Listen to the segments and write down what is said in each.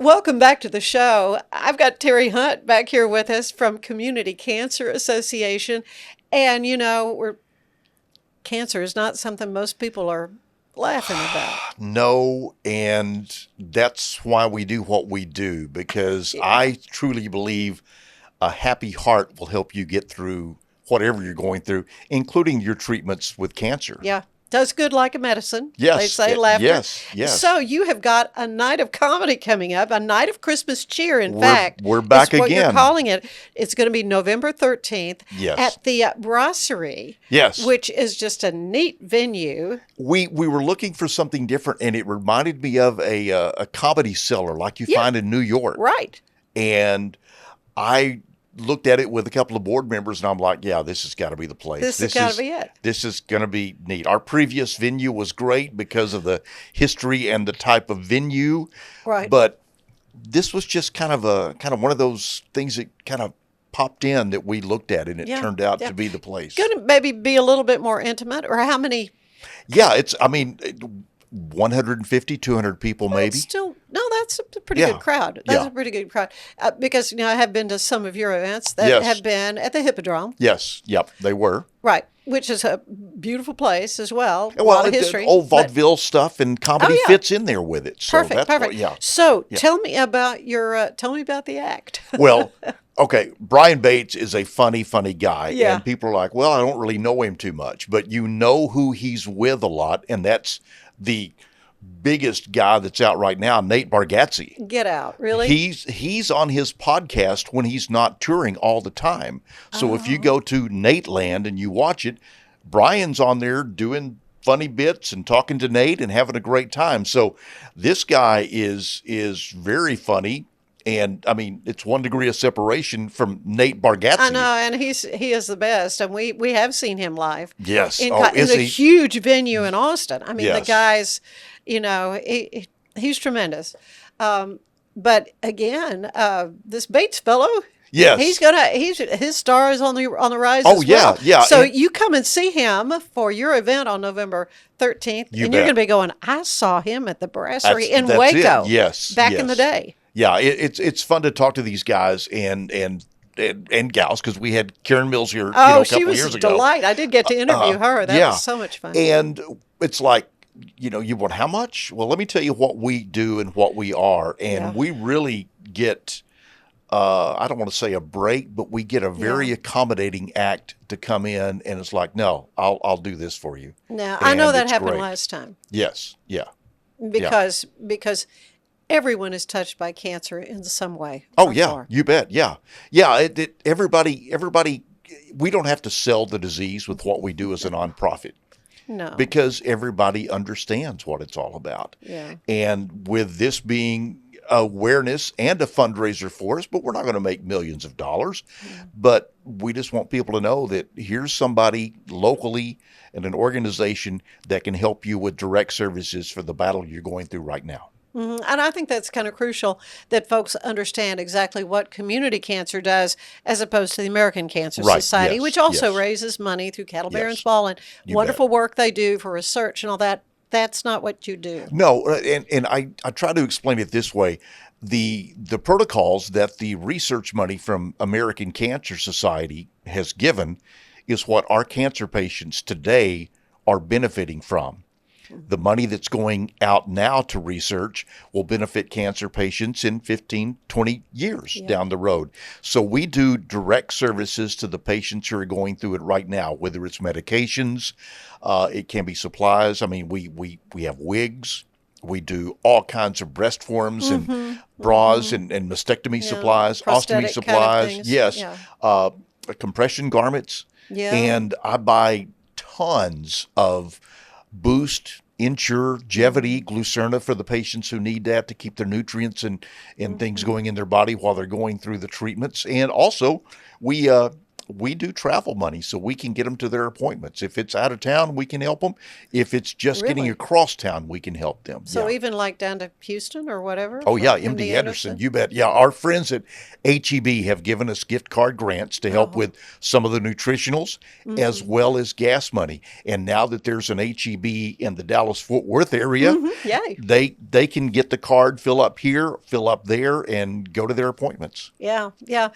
Welcome back to the show. I've got Terry Hunt back here with us from Community Cancer Association. And, cancer is not something most people are laughing about. No, and that's why we do what we do, because I truly believe a happy heart will help you get through whatever you're going through, including your treatments with cancer. Yeah. Does good like a medicine. Yes. They say laughter. Yes. So you have got a night of comedy coming up, a night of Christmas cheer, in fact. We're back is what again. You're calling it. It's going to be November 13th Yes. at the Brasserie. Yes. Which is just a neat venue. We were looking for something different, and it reminded me of a comedy cellar like you find in New York. Right. And I looked at it with a couple of board members, and I'm like, yeah, this has got to be the place. This has got to be it. This is going to be neat. Our previous venue was great because of the history and the type of venue. Right. But this was just kind of one of those things that kind of popped in that we looked at, and it turned out to be the place. Going to maybe be a little bit more intimate, or how many? Yeah, 150, 200 people maybe. That's a pretty good crowd. That's a pretty good crowd. Because, I have been to some of your events that have been at the Hippodrome. Yes. Yep, they were. Right. Which is a beautiful place as well. A Well, lot of history. Old vaudeville stuff and comedy fits in there with it. So Perfect. So tell me about tell me about the act. Well, okay. Brian Bates is a funny guy. Yeah. And people are like, well, I don't really know him too much. But you know who he's with a lot, and that's the biggest guy that's out right now, Nate Bargatze. Get out, really? He's on his podcast when he's not touring all the time. So if you go to Nate Land and you watch it, Brian's on there doing funny bits and talking to Nate and having a great time. So this guy is very funny. And it's 1 degree of separation from Nate Bargatze. I know, and he is the best, and we have seen him live. Yes, in a huge venue in Austin. The guy's, he's tremendous. But again, this Bates fellow. Yes, his star is on the rise. Oh as well. yeah. So you come and see him for your event on November 13th, and you're going to be going. I saw him at the Brasserie in Waco. Yes, back in the day. Yeah, it's fun to talk to these guys and gals, because we had Karen Mills here a couple of years ago. Oh, she was a delight. I did get to interview her. That was so much fun. And it's like, you want how much? Well, let me tell you what we do and what we are. And we really get, I don't want to say a break, but we get a very accommodating act to come in, and it's like, no, I'll do this for you. Now, I know that happened last time. Yes, yeah. Because everyone is touched by cancer in some way. Oh yeah, you bet. Yeah. Everybody. We don't have to sell the disease with what we do as a nonprofit. No. Because everybody understands what it's all about. Yeah. And with this being awareness and a fundraiser for us, but we're not going to make millions of dollars. Yeah. But we just want people to know that here's somebody locally and an organization that can help you with direct services for the battle you're going through right now. Mm-hmm. And I think that's kind of crucial that folks understand exactly what community cancer does as opposed to the American Cancer Society, which also raises money through Cattle Barons Ball and wonderful work they do for research and all that. That's not what you do. No, and I try to explain it this way. The protocols that the research money from American Cancer Society has given is what our cancer patients today are benefiting from. The money that's going out now to research will benefit cancer patients in 15, 20 years down the road. So we do direct services to the patients who are going through it right now, whether it's medications, it can be supplies. We have wigs. We do all kinds of breast forms and bras and mastectomy supplies, ostomy supplies. Compression garments. Yeah. And I buy tons of Boost, Ensure, Gevity, Glucerna for the patients who need that to keep their nutrients and things going in their body while they're going through the treatments. And also, we we do travel money so we can get them to their appointments. If it's out of town, we can help them. If it's just getting across town, we can help them. So even like down to Houston or whatever? Oh, yeah, MD Anderson, you bet. Yeah, our friends at HEB have given us gift card grants to help with some of the nutritionals as well as gas money. And now that there's an HEB in the Dallas-Fort Worth area, they can get the card, fill up here, fill up there, and go to their appointments. Yeah, yeah.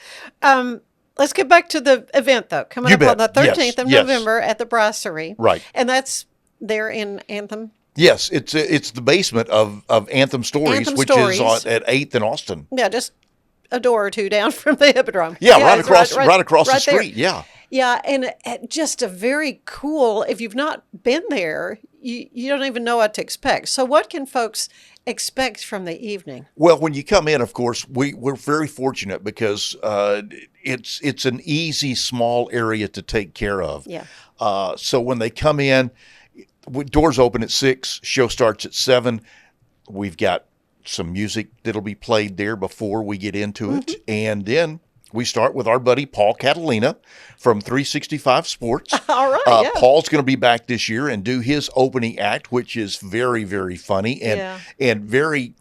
Let's get back to the event, though. Coming up on the 13th of November at the Brasserie. Right. And that's there in Anthem. Yes, it's the basement of Anthem Stories, which is at 8th and Austin. Yeah, just a door or two down from the Hippodrome. Yeah, right across the street. There. Yeah, and just a very cool, if you've not been there, you don't even know what to expect. So what can folks expect from the evening? Well, when you come in, of course, we're very fortunate because it's an easy, small area to take care of. Yeah. So when they come in, doors open at 6, show starts at 7. We've got some music that'll be played there before we get into it. And then we start with our buddy Paul Catalina from 365 Sports. All right, Paul's going to be back this year and do his opening act, which is very, very funny and very,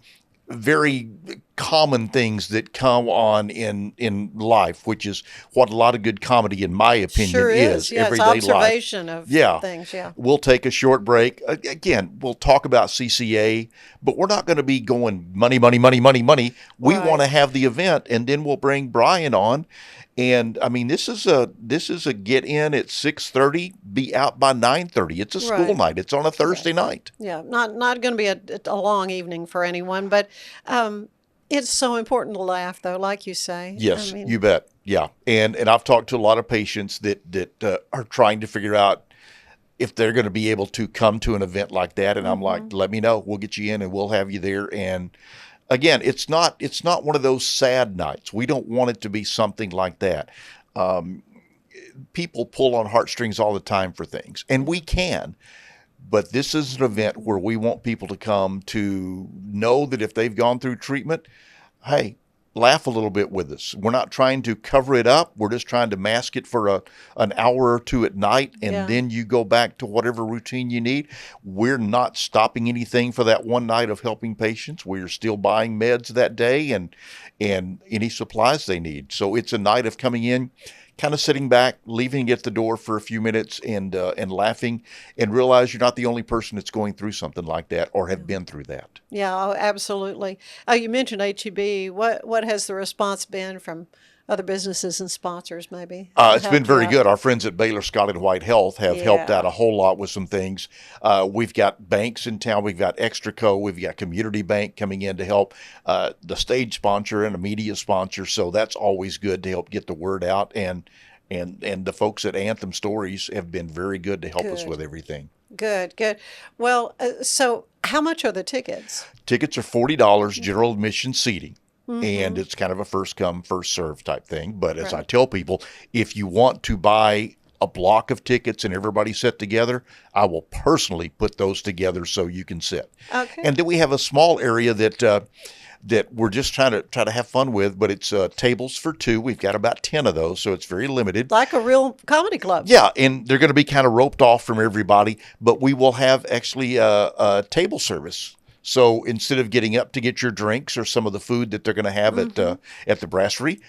very common things that come on in life, which is what a lot of good comedy, in my opinion, is. Yeah, everyday it's observation life. Of things. Yeah, we'll take a short break. Again, we'll talk about CCA, but we're not going to be going money. We want to have the event, and then we'll bring Brian on. And I mean, this is a get in at 6:30, be out by 9:30. It's a school night. It's on a Thursday night. Yeah, not going to be a long evening for anyone, but it's so important to laugh, though, like you say. Yes, you bet. Yeah, and I've talked to a lot of patients that are trying to figure out if they're going to be able to come to an event like that, and I'm like, let me know. We'll get you in, and we'll have you there. And again, it's not one of those sad nights. We don't want it to be something like that. People pull on heartstrings all the time for things, and we can. But this is an event where we want people to come to know that if they've gone through treatment, hey, laugh a little bit with us. We're not trying to cover it up. We're just trying to mask it for an hour or two at night, and then you go back to whatever routine you need. We're not stopping anything for that one night of helping patients. We're still buying meds that day and any supplies they need. So it's a night of coming in, kind of sitting back, leaving at the door for a few minutes and laughing, and realize you're not the only person that's going through something like that or have been through that. Yeah, absolutely. You mentioned HEB. What has the response been from other businesses and sponsors, maybe? It's been very good. Our friends at Baylor Scott and White Health have helped out a whole lot with some things. We've got banks in town. We've got Extraco. We've got Community Bank coming in to help, the stage sponsor and a media sponsor. So that's always good to help get the word out. And the folks at Anthem Stories have been very good to help us with everything. Good. Well, so how much are the tickets? Tickets are $40, general admission seating. And it's kind of a first come, first serve type thing. But as I tell people, if you want to buy a block of tickets and everybody sit together, I will personally put those together so you can sit. Okay. And then we have a small area that we're just trying to have fun with, but it's tables for 2. We've got about 10 of those, so it's very limited. Like a real comedy club. Yeah, and they're going to be kind of roped off from everybody, but we will have actually a table service. So instead of getting up to get your drinks or some of the food that they're going to have at the brasserie,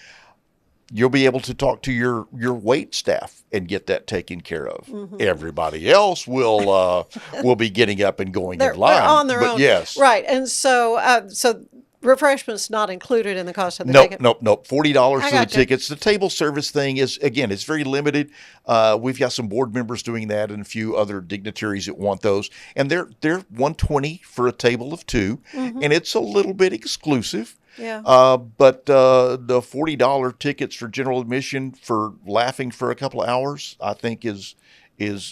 you'll be able to talk to your wait staff and get that taken care of. Everybody else will be getting up and going in line. They're on their own. Yes. Right. And so refreshments not included in the cost of the ticket? Nope. $40 for the tickets. The table service thing is, again, it's very limited. We've got some board members doing that and a few other dignitaries that want those. And they're $120 for a table of 2. And it's a little bit exclusive. Yeah. But the $40 tickets for general admission for laughing for a couple of hours, I think is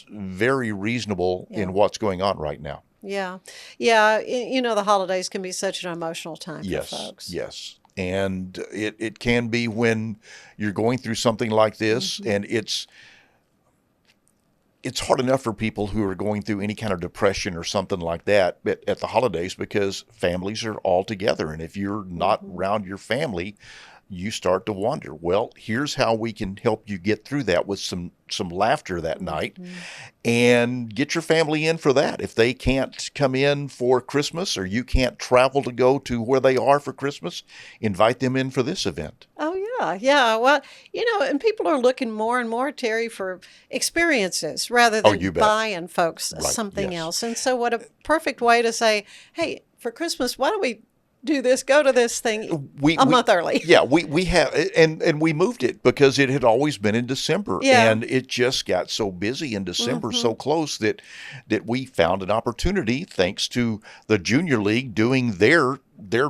very reasonable in what's going on right now. Yeah. The holidays can be such an emotional time for folks. Yes. And it can be when you're going through something like this, and it's hard enough for people who are going through any kind of depression or something like that at the holidays, because families are all together. And if you're not around your family, you start to wonder, well, here's how we can help you get through that with some laughter that night, and get your family in for that. If they can't come in for Christmas, or you can't travel to go to where they are for Christmas, invite them in for this event. Oh, yeah. Yeah. Well, and people are looking more and more, Terry, for experiences rather Oh, than you bet. buying folks Right. something Yes. else. And so what a perfect way to say, hey, for Christmas, why don't we do this, go to this thing a month early? Yeah, we have, and we moved it because it had always been in December, Yeah. and it just got so busy in December, so close that we found an opportunity, thanks to the Junior League doing their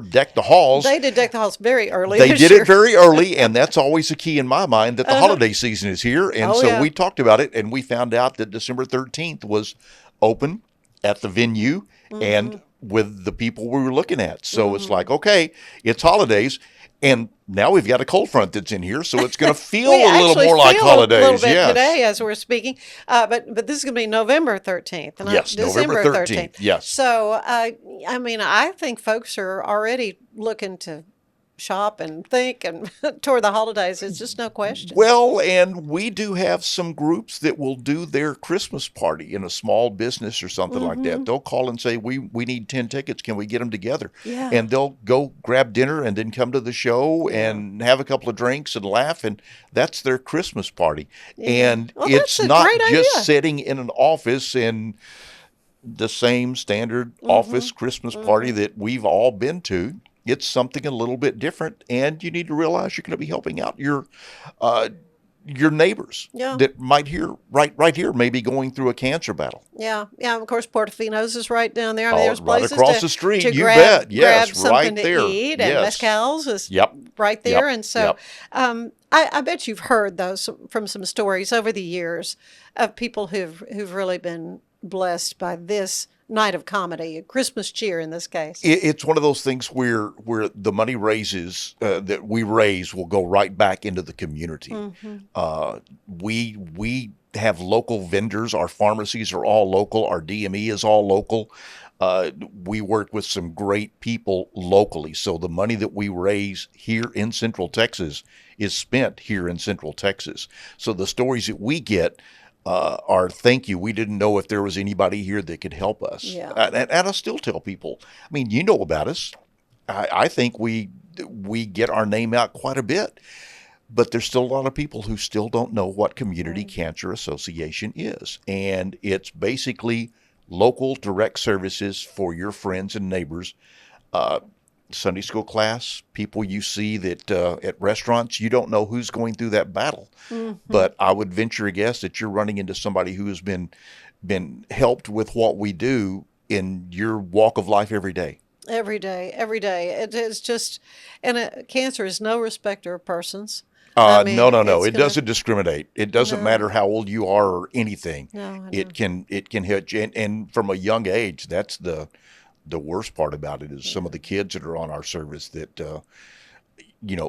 deck the halls. They did deck the halls very early. They this did year. it very early, and that's always a key in my mind, that the holiday season is here. And Oh, so yeah. we talked about it, and we found out that December 13th was open at the venue and with the people we were looking at. So it's like, okay, it's holidays, and now we've got a cold front that's in here, so it's going to feel We a little actually more like feel holidays. a little bit Yes. today as we're speaking, but this is going to be November 13th, and not Yes, November December 13th. Yes. So, I mean, I think folks are already looking to shop and think and toward the holidays. It's just no question. Well, and we do have some groups that will do their Christmas party in a small business or something like that. They'll call and say, we need 10 tickets. Can we get them together? Yeah. And they'll go grab dinner and then come to the show and have a couple of drinks and laugh. And that's their Christmas party. And Well, it's that's a not great just idea. sitting in an office in the same standard office Christmas party that we've all been to. It's something a little bit different, and you need to realize you're going to be helping out your neighbors Yeah. that might hear right here maybe going through a cancer battle. Yeah, yeah. Of course, Portofino's is right down there. I mean, Oh, there's right places across to, the street, to you grab, bet. Yes, grab something right there. to eat, and Yes. Mezcal's is Yep. right there. Yep. And so, Yep. I bet you've heard those from some stories over the years of people who've really been blessed by this night of comedy, Christmas cheer in this case. It's one of those things where the money raises that we raise will go right back into the community. We have local vendors. Our pharmacies are all local. Our DME is all local. We work with some great people locally. So the money that we raise here in Central Texas is spent here in Central Texas. So the stories that we get are, thank you. We didn't know if there was anybody here that could help us. Yeah. And I still tell people, I mean, you know about us. I think we get our name out quite a bit. But there's still a lot of people who still don't know what Community Cancer Association is. And it's basically local direct services for your friends and neighbors. Sunday school class, people you see that at restaurants, you don't know who's going through that battle. But I would venture a guess that you're running into somebody who has been helped with what we do in your walk of life every day. Every day, every day. It is just, and cancer is no respecter of persons. No. it's It gonna- doesn't discriminate. It doesn't matter how old you are or anything. No, I know. It can hit you, and from a young age. That's the worst part about it is some of the kids that are on our service that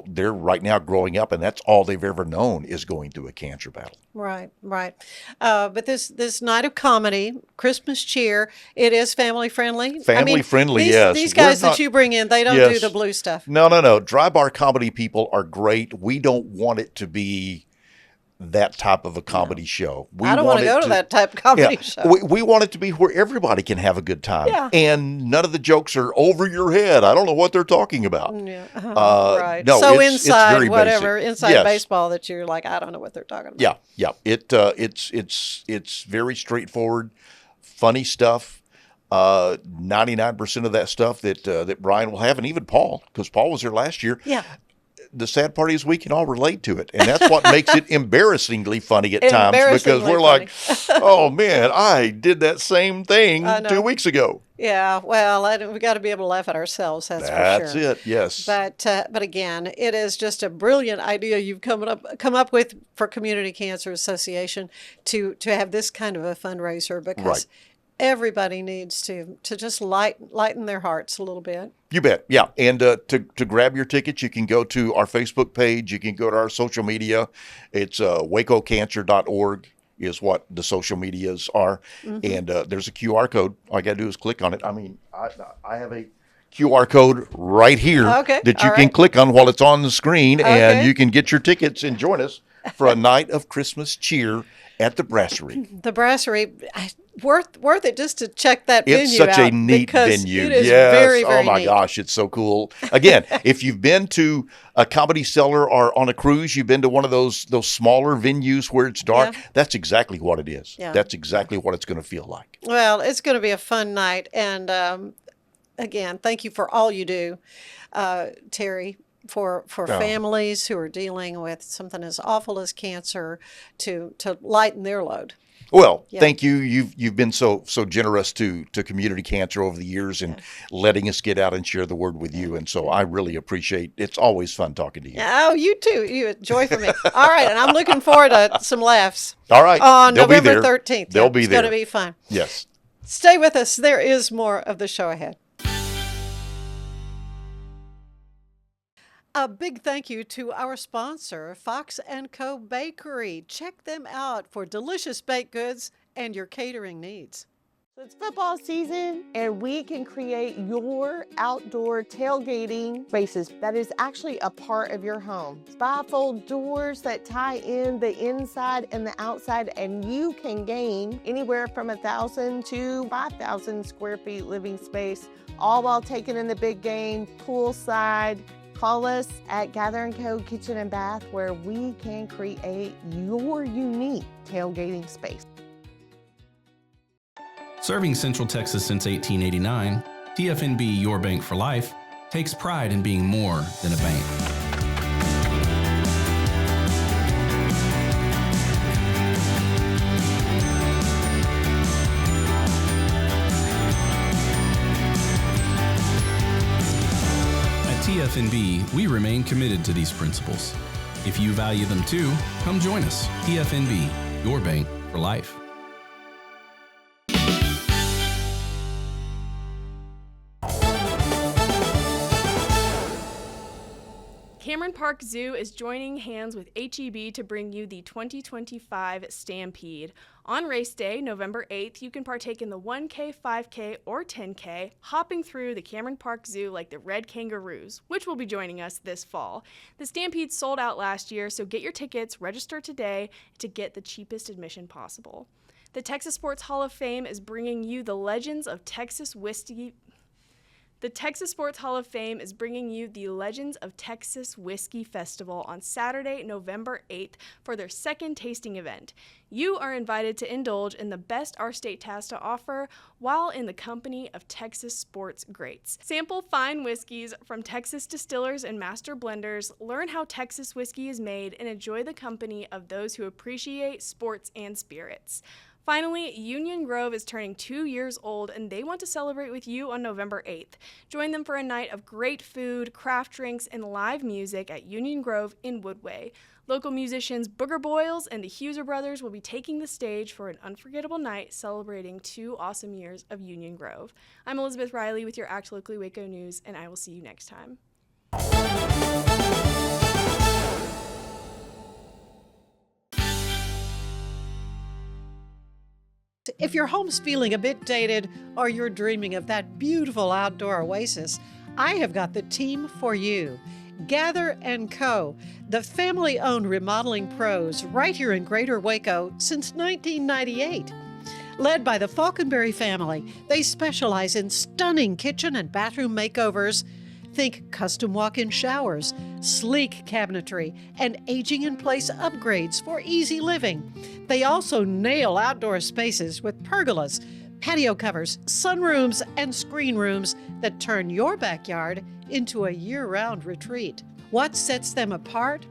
they're right now growing up, and that's all they've ever known is going through a cancer battle. Right, right. But this night of comedy, Christmas cheer, it is family friendly. Family friendly, these, yes. These guys We're that not- you bring in, they don't Yes. do the blue stuff. No. Dry bar comedy people are great. We don't want it to be that type of a comedy show. We I don't want to it go to that type of comedy show. We want it to be where everybody can have a good time. Yeah. And none of the jokes are over your head. I don't know what they're talking about. Yeah, right. No, So it's inside very whatever, basic. inside Yes. baseball that you're like, I don't know what they're talking about. Yeah. It's very straightforward, funny stuff. 99% of that stuff that Brian will have, and even Paul, because Paul was here last year. Yeah. The sad part is we can all relate to it, and that's what makes it embarrassingly funny at times, because Embarrassingly we're like, "Oh man, I did that same thing I know. 2 weeks ago." Yeah, well, we got to be able to laugh at ourselves. That's That's for sure. it. Yes. But again, it is just a brilliant idea you've come up with for Community Cancer Association to have this kind of a fundraiser, because Right. everybody needs to just lighten their hearts a little bit. You bet. Yeah. And to grab your tickets, you can go to our Facebook page. You can go to our social media. It's wacocancer.org is what the social medias are. And there's a QR code. All you got to do is click on it. I mean, I have a QR code right here that you can click on while it's on the screen, and you can get your tickets and join us for a night of Christmas cheer at the Brasserie. The Brasserie, worth it just to check that venue out. It's such a neat venue. It is very, very oh my neat. gosh, it's so cool. Again, if you've been to a Comedy Cellar or on a cruise, you've been to one of those smaller venues where it's dark, that's exactly what it is. Yeah. That's exactly what it's going to feel like. Well, it's going to be a fun night. And again, thank you for all you do, Terry. For families who are dealing with something as awful as cancer to lighten their load. Well, thank you. You've been so generous to community cancer over the years and letting us get out and share the word with you. And so I really appreciate it. It's always fun talking to you. Oh, you too. You joy for me. All right. And I'm looking forward to some laughs. All right. On November 13th. They'll be there. It's going to be fun. Yes. Stay with us. There is more of the show ahead. A big thank you to our sponsor, Fox & Co. Bakery. Check them out for delicious baked goods and your catering needs. It's football season, and we can create your outdoor tailgating spaces that is actually a part of your home. Bifold doors that tie in the inside and the outside, and you can gain anywhere from 1,000 to 5,000 square feet living space, all while taking in the big game, poolside. Call us at Gather & Co. Kitchen and Bath, where we can create your unique tailgating space. Serving Central Texas since 1889, TFNB Your Bank for Life takes pride in being more than a bank. TFNB, we remain committed to these principles. If you value them too, come join us. TFNB, your bank for life. Cameron Park Zoo is joining hands with HEB to bring you the 2025 Stampede. On race day, November 8th, you can partake in the 1K, 5K, or 10K, hopping through the Cameron Park Zoo like the Red Kangaroos, which will be joining us this fall. The Stampede sold out last year, so get your tickets, register today to get the cheapest admission possible. The Texas Sports Hall of Fame is bringing you the Legends of Texas Whiskey. The Texas Sports Hall of Fame is bringing you the Legends of Texas Whiskey Festival on Saturday, November 8th for their second tasting event. You are invited to indulge in the best our state has to offer while in the company of Texas sports greats. Sample fine whiskeys from Texas distillers and master blenders, learn how Texas whiskey is made, and enjoy the company of those who appreciate sports and spirits. Finally, Union Grove is turning 2 years old, and they want to celebrate with you on November 8th. Join them for a night of great food, craft drinks, and live music at Union Grove in Woodway. Local musicians Booger Boyles and the Huser Brothers will be taking the stage for an unforgettable night celebrating 2 awesome years of Union Grove. I'm Elizabeth Riley with your Act Locally Waco News, and I will see you next time. If your home's feeling a bit dated or you're dreaming of that beautiful outdoor oasis, I have got the team for you. Gather & Co., the family-owned remodeling pros right here in Greater Waco since 1998. Led by the Falconberry family, they specialize in stunning kitchen and bathroom makeovers. Think custom walk-in showers, sleek cabinetry, and aging-in-place upgrades for easy living. They also nail outdoor spaces with pergolas, patio covers, sunrooms, and screen rooms that turn your backyard into a year-round retreat. What sets them apart?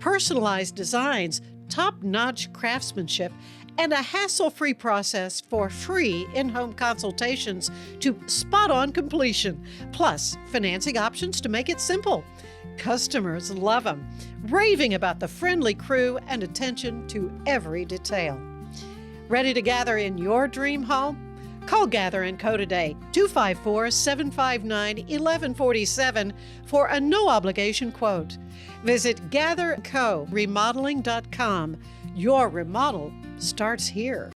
Personalized designs, top-notch craftsmanship, and a hassle-free process for free in-home consultations to spot-on completion, plus financing options to make it simple. Customers love them, raving about the friendly crew and attention to every detail. Ready to gather in your dream home? Call Gather & Co. today, 254-759-1147 for a no-obligation quote. Visit GatherCoRemodeling.com. Your remodel starts here.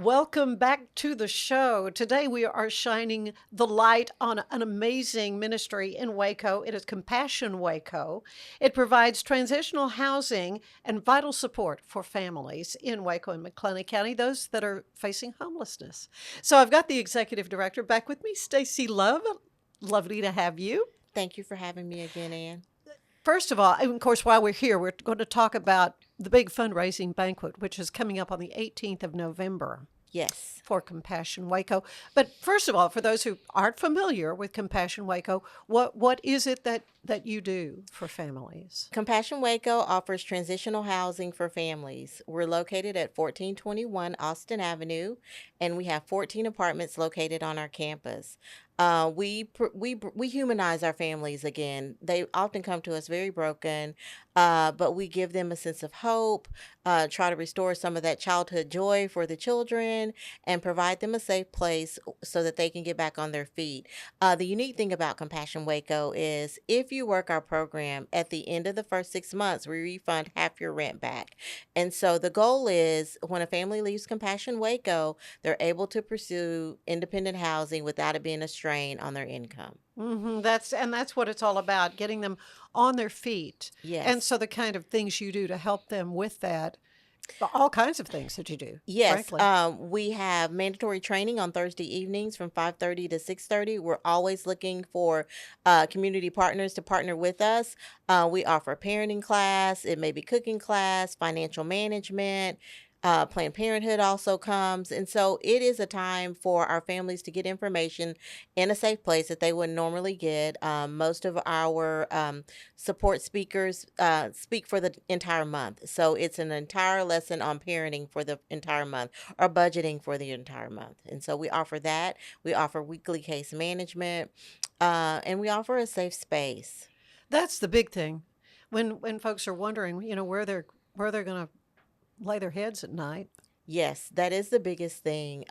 Welcome back to the show. Today we are shining the light on an amazing ministry in Waco. It is Compassion Waco. It provides transitional housing and vital support for families in Waco and McClellan County, those that are facing homelessness. So I've got the executive director back with me, Staci Love. Lovely to have you. Thank you for having me again, Ann. First of all, and of course, while we're here, we're going to talk about the big fundraising banquet, which is coming up on the 18th of November. Yes. For Compassion Waco. But first of all, for those who aren't familiar with Compassion Waco, what is it that you do for families? Compassion Waco offers transitional housing for families. We're located at 1421 Austin Avenue, and we have 14 apartments located on our campus. We humanize our families again. They often come to us very broken, but we give them a sense of hope, try to restore some of that childhood joy for the children, and provide them a safe place so that they can get back on their feet. The unique thing about Compassion Waco is if you work our program, at the end of the first 6 months, we refund half your rent back. And so the goal is when a family leaves Compassion Waco, they're able to pursue independent housing without it being a strain on their income. Mm-hmm. That's what it's all about, getting them on their feet. Yes. And so the kind of things you do to help them with that, all kinds of things that you do. Yes. Frankly. We have mandatory training on Thursday evenings from 5:30 to 6:30. We're always looking for community partners to partner with us. We offer parenting class. It may be cooking class, financial management. Planned Parenthood also comes. And so it is a time for our families to get information in a safe place that they wouldn't normally get. Most of our support speakers speak for the entire month. So it's an entire lesson on parenting for the entire month or budgeting for the entire month. And so we offer that. We offer weekly case management, and we offer a safe space. That's the big thing. When folks are wondering, where they're going to lay their heads at night. Yes, that is the biggest thing.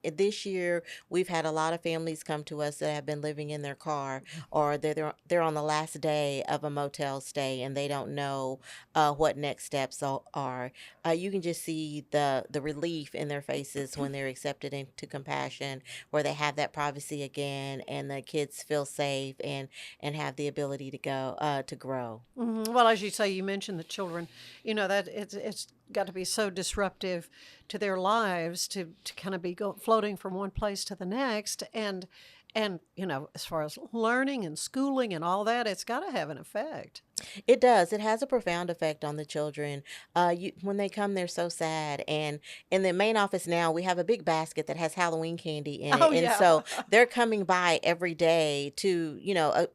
This year, we've had a lot of families come to us that have been living in their car, or they're on the last day of a motel stay and they don't know what next steps are. You can just see the relief in their faces when they're accepted into Compassion, where they have that privacy again, and the kids feel safe and have the ability to go to grow. Mm-hmm. Well, as you say, you mentioned the children. That it's got to be so disruptive to their lives to kind of be floating from one place to the next, and as far as learning and schooling and all that, it's got to have an effect. It does. It has a profound effect on the children. When they come, they're so sad. And in the main office now, we have a big basket that has Halloween candy in it. Oh, and yeah. so they're coming by every day to,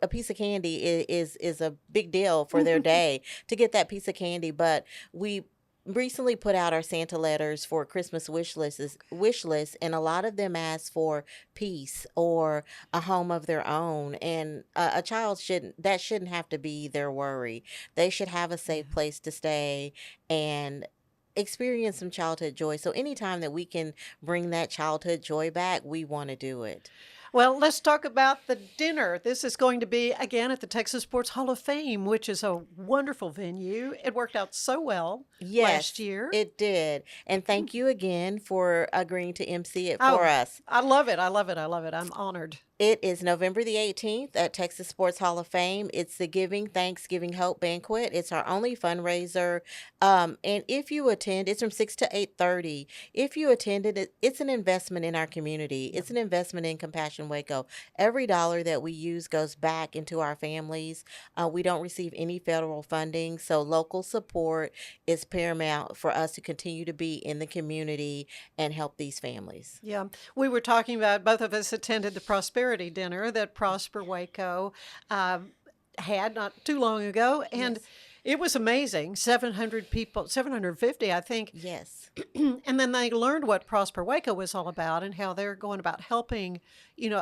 a piece of candy is a big deal for their day to get that piece of candy. But we recently put out our Santa letters for Christmas wish lists, and a lot of them ask for peace or a home of their own. And a child shouldn't have to be their worry. They should have a safe place to stay and experience some childhood joy. So anytime that we can bring that childhood joy back, we want to do it. Well, let's talk about the dinner. This is going to be, again, at the Texas Sports Hall of Fame, which is a wonderful venue. It worked out so well last year. It did. And thank you again for agreeing to MC it for us. I love it. I'm honored. It is November the 18th at Texas Sports Hall of Fame. It's the Giving Thanksgiving Hope Banquet. It's our only fundraiser. And if you attend, it's from 6 to 8:30. If you attended, it's an investment in our community. It's an investment in Compassion Waco. Every dollar that we use goes back into our families. We don't receive any federal funding, so local support is paramount for us to continue to be in the community and help these families. Yeah. We were talking about, both of us attended the Prosperity Dinner that Prosper Waco had not too long ago, and Yes. It was amazing. 700 people, 750, I think. Yes. And then they learned what Prosper Waco was all about and how they're going about helping,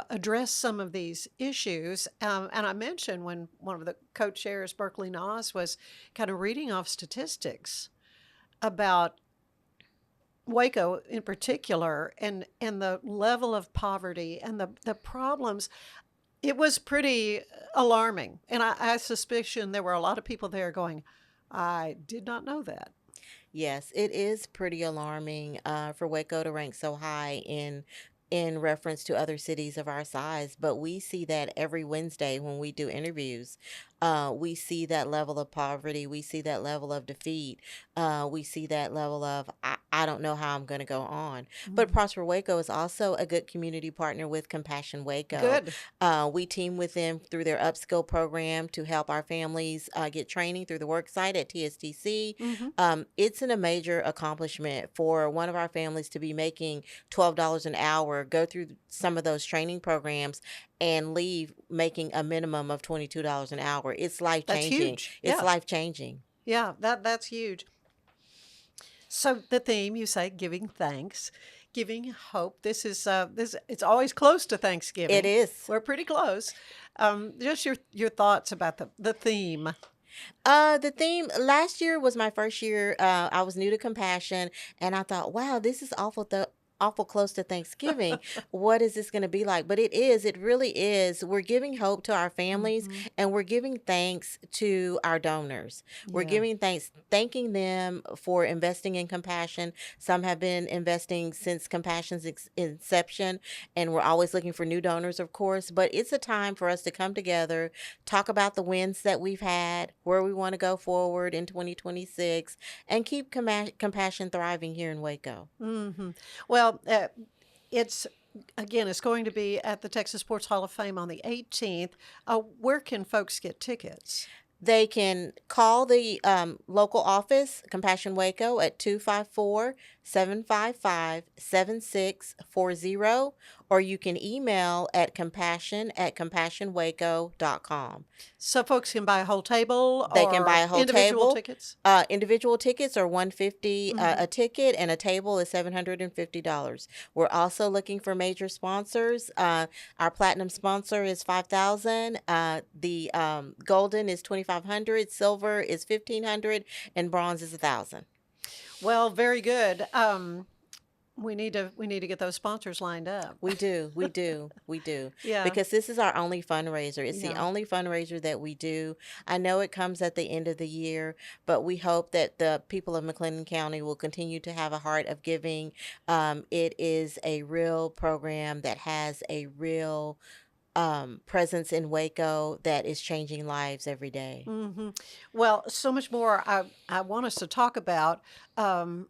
address some of these issues. And I mentioned when one of the co-chairs, Berkeley Nas, was kind of reading off statistics about Waco in particular and the level of poverty and the problems. It was pretty alarming. And I suspicion there were a lot of people there going, I did not know that. Yes, it is pretty alarming for Waco to rank so high in reference to other cities of our size. But we see that every Wednesday when we do interviews. We see that level of poverty. We see that level of defeat. We see that level of I don't know how I'm going to go on. But Mm. Prosper Waco is also a good community partner with Compassion Waco. Good. We team with them through their upskill program to help our families get training through the worksite at TSTC. Mm-hmm. It's a major accomplishment for one of our families to be making $12 an hour, go through some of those training programs, and leave making a minimum of $22 an hour. It's life That's changing. huge. It's Yeah. life changing. Yeah, that's huge. So the theme, you say, giving thanks, giving hope. This is it's always close to Thanksgiving. It is. We're pretty close. Just your thoughts about the theme. The theme last year was my first year. I was new to Compassion, and I thought, wow, this is awful close to Thanksgiving. What is this going to be like? But it really is. We're giving hope to our families, Mhm. and we're giving thanks to our donors. We're Yeah. giving thanks, thanking them for investing in Compassion. Some have been investing since Compassion's inception, and we're always looking for new donors, of course. But it's a time for us to come together, talk about the wins that we've had, where we want to go forward in 2026, and keep Compassion thriving here in Waco. Hmm. Well, it's it's going to be at the Texas Sports Hall of Fame on the 18th. Where can folks get tickets? They can call the local office, Compassion Waco, at 254-755-7640, or you can email at compassion@compassionwaco.com. So folks can buy a whole table They can buy a whole individual table. tickets? Individual tickets are $150 a ticket, and a table is $750. We're also looking for major sponsors. Our platinum sponsor is $5,000. The golden is $2,500. Silver is $1,500, and bronze is $1,000. Well, very good. We need to get those sponsors lined up. We do. Yeah. Because this is our only fundraiser. It's the Yeah. only fundraiser that we do. I know it comes at the end of the year, but we hope that the people of McLennan County will continue to have a heart of giving. It is a real program that has a real presence in Waco that is changing lives every day. Hmm. Well, so much more I want us to talk about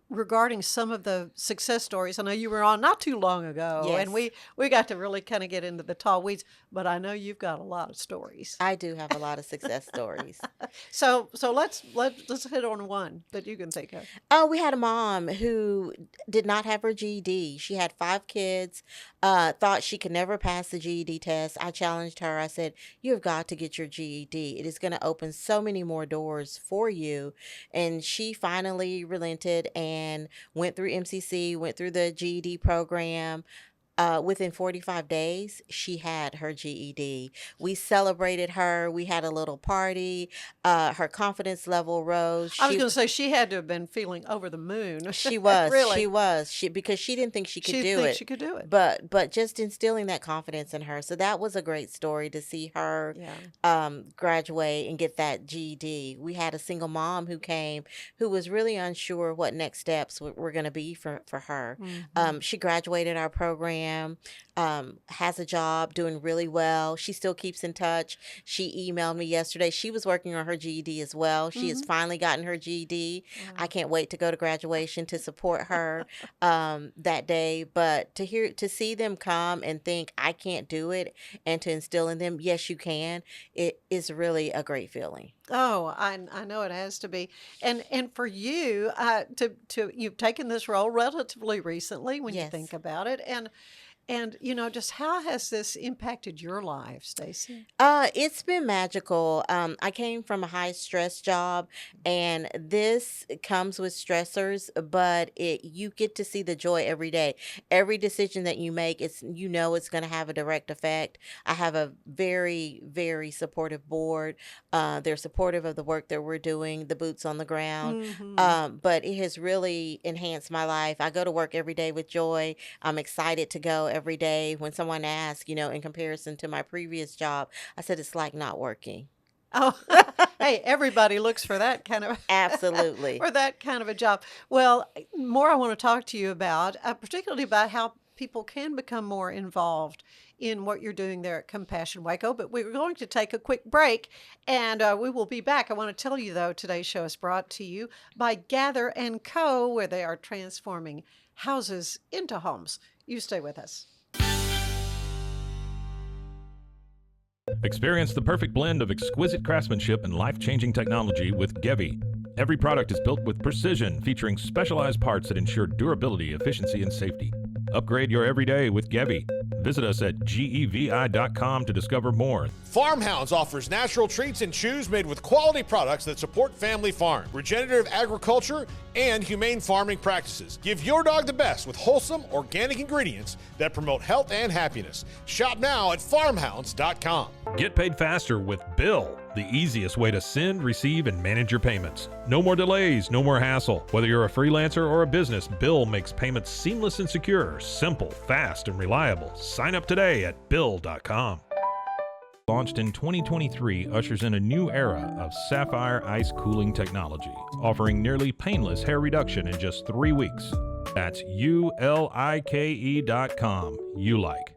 regarding some of the success stories. I know you were on not too long ago, Yes. and we got to really kind of get into the tall weeds, but I know you've got a lot of stories. I do have a lot of success stories. So let's hit on one that you can think of. We had a mom who did not have her GED. She had 5 kids, thought she could never pass the GED test. I challenged her. I said, you have got to get your GED. It is going to open so many more doors for you. And she finally relented and went through MCC, went through the GED program. Within 45 days, she had her GED. We celebrated her. We had a little party. Her confidence level rose. I was going to say she had to have been feeling over the moon. She was. Really? She was. Because she didn't think she could do it. She could do it. But just instilling that confidence in her. So that was a great story to see her graduate and get that GED. We had a single mom who came who was really unsure what next steps were going to be for her. Mhm. She graduated our program, has a job, doing really well. She still keeps in touch. She emailed me yesterday. She was working on her GED as well. She has finally gotten her GED. I can't wait to go to graduation to support her that day. But to see them come and think I can't do it, and to instill in them, yes, you can, it is really a great feeling. Oh, I know it has to be, and for you to you've taken this role relatively recently when you Yes. think about it, and just how has this impacted your life, Staci? It's been magical. I came from a high stress job, and this comes with stressors, but you get to see the joy every day. Every decision that you make, it's going to have a direct effect. I have a very, very supportive board. They're supportive of the work that we're doing, the boots on the ground. But it has really enhanced my life. I go to work every day with joy. I'm excited to go every day. When someone asks, in comparison to my previous job, I said it's like not working. Oh, hey, everybody looks for that kind of Absolutely. for that kind of a job. Well, more I want to talk to you about, particularly about how people can become more involved in what you're doing there at Compassion Waco. But we're going to take a quick break, and we will be back. I want to tell you, though, today's show is brought to you by Gather & Co., where they are transforming houses into homes. You stay with us. Experience the perfect blend of exquisite craftsmanship and life-changing technology with Gevi. Every product is built with precision, featuring specialized parts that ensure durability, efficiency, and safety. Upgrade your everyday with Gevi. Visit us at gevi.com to discover more. Farmhounds offers natural treats and chews made with quality products that support family farm, regenerative agriculture, and humane farming practices. Give your dog the best with wholesome, organic ingredients that promote health and happiness. Shop now at farmhounds.com. Get paid faster with Bill, the easiest way to send, receive, and manage your payments. No more delays, no more hassle. Whether you're a freelancer or a business, Bill makes payments seamless and secure, simple, fast, and reliable. Sign up today at Bill.com. Launched in 2023, ushers in a new era of sapphire ice cooling technology, offering nearly painless hair reduction in just 3 weeks. That's ulike.com. You like.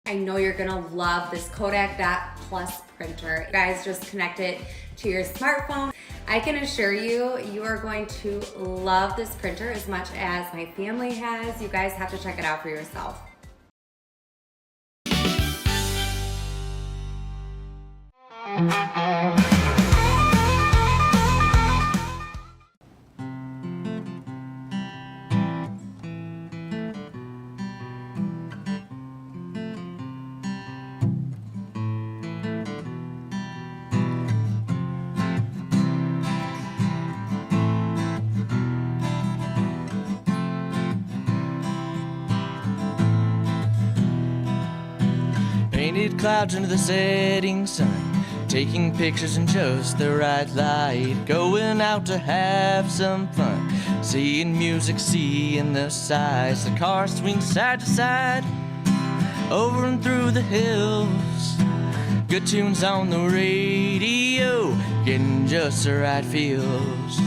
I know you're gonna love this Kodak Dot Plus printer. You guys just connect it to your smartphone. I can assure you, you are going to love this printer as much as my family has. You guys have to check it out for yourself. Painted clouds into the setting sun, taking pictures in just the right light, going out to have some fun, seeing music, seeing the sights. The car swings side to side, over and through the hills. Good tunes on the radio, getting just the right feels.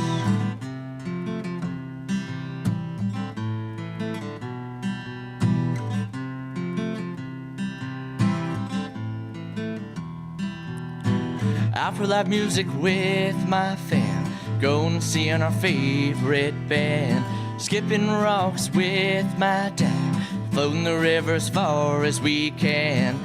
Out for live music with my fam, going seeing our favorite band, skipping rocks with my dad, floating the river as far as we can.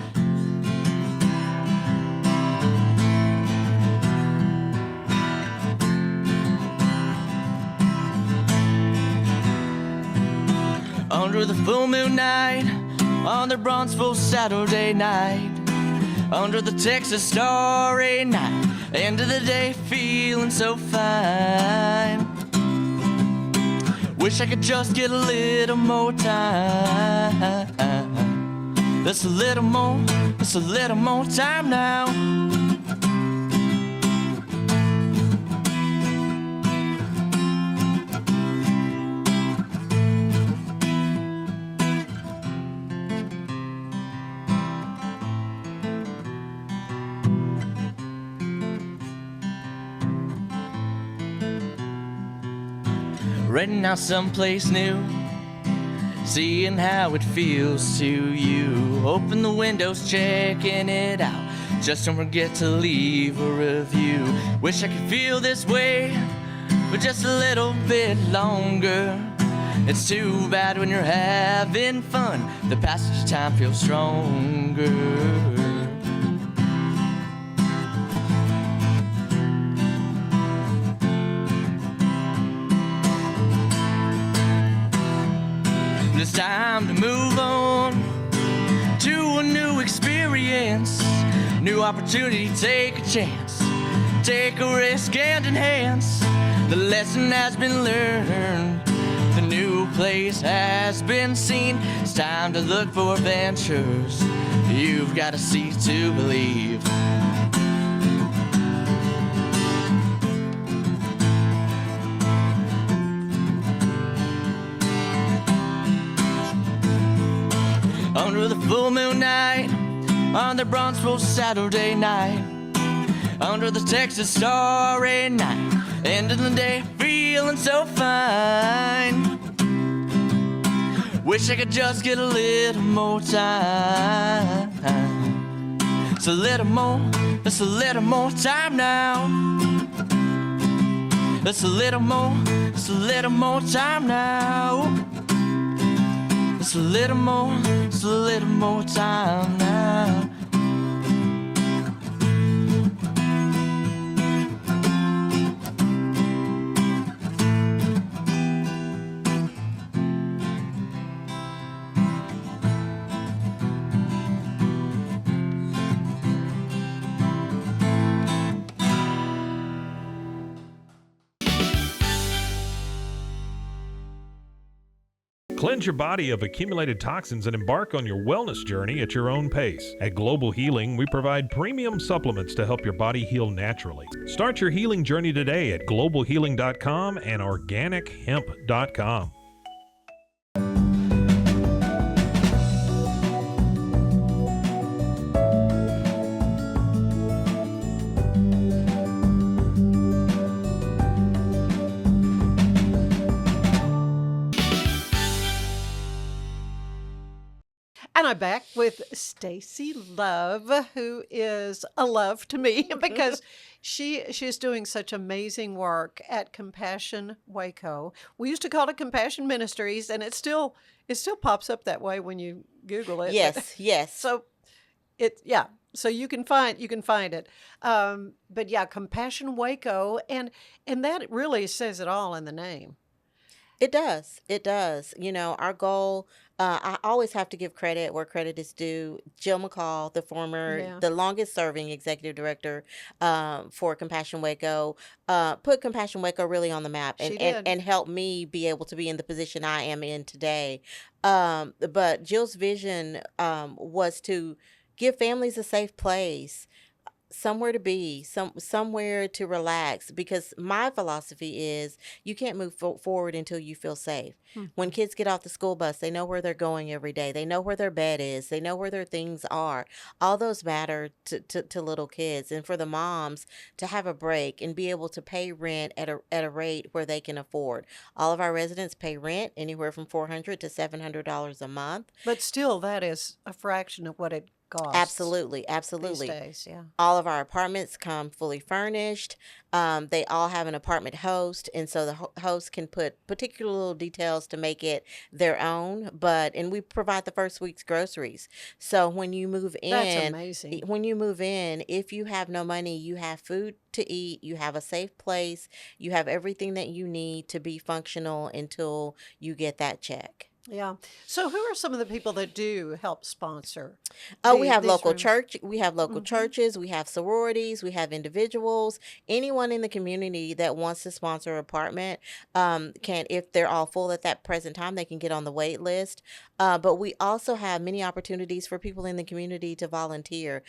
Under the full moon night, on the Bronzeville Saturday night, under the Texas starry night, end of the day feeling so fine. Wish I could just get a little more time. Just a little more time now. Renting out someplace new, seeing how it feels to you. Open the windows, checking it out, just don't forget to leave a review. Wish I could feel this way for just a little bit longer. It's too bad when you're having fun, the passage of time feels stronger. New opportunity, take a chance. Take a risk and enhance. The lesson has been learned. The new place has been seen. It's time to look for ventures. You've got to see to believe. Under the full moon night, on the Bronxville Saturday night, under the Texas starry night, end of the day feeling so fine. Wish I could just get a little more time. It's a little more time now. It's a little more time now. It's a little more time now. Cleanse your body of accumulated toxins and embark on your wellness journey at your own pace. At Global Healing, we provide premium supplements to help your body heal naturally. Start your healing journey today at globalhealing.com and organichemp.com. And I'm back with Staci Love, who is a love to me because she's doing such amazing work at Compassion Waco. We used to call it Compassion Ministries, and it still pops up that way when you Google it. Yes. So so you can find it. But yeah, Compassion Waco, and that really says it all in the name. It does. You know, our goal, I always have to give credit where credit is due. Jill McCall, the longest serving executive director for Compassion Waco, put Compassion Waco really on the map and helped me be able to be in the position I am in today. But Jill's vision was to give families a safe place, somewhere to be, somewhere to relax, because my philosophy is you can't move forward until you feel safe. When kids get off the school bus, they know where they're going every day. They know where their bed is. They know where their things are. All those matter to little kids. And for the moms to have a break and be able to pay rent at a rate where they can afford. All of our residents pay rent anywhere from $400 to $700 a month. But still, that is a fraction of what it costs. Absolutely. These days, yeah. All of our apartments come fully furnished. They all have an apartment host, and so the host can put particular little details to make it their own. And we provide the first week's groceries. So when you move in, that's amazing. When you move in, if you have no money, you have food to eat, you have a safe place, you have everything that you need to be functional until you get that check. Yeah. So who are some of the people that do help sponsor? We have local churches, we have sororities, we have individuals. Anyone in the community that wants to sponsor an apartment can, if they're all full at that present time, they can get on the wait list. But we also have many opportunities for people in the community to volunteer.